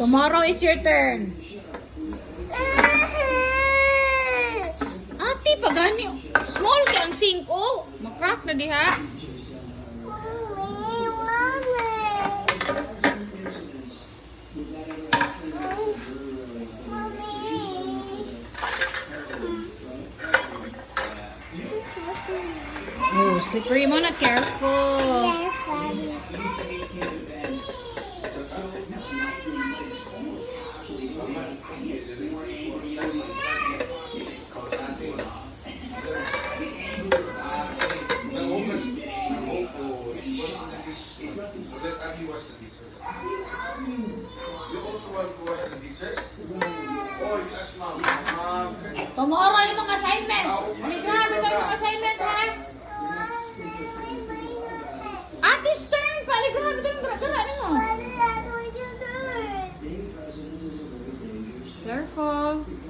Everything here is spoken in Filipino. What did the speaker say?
Tomorrow it's your turn. Ate, pagani. Small kaya ang 5. Makrack na diha. Oh, slippery mo na. Careful. Yes, Daddy. Tomorrow yung mga assignment. Grabe kayo mga assignment, ha? Ate's turn. Grabe ka ng gara-gara. Ano mo? Daddy, that's what you do. Careful.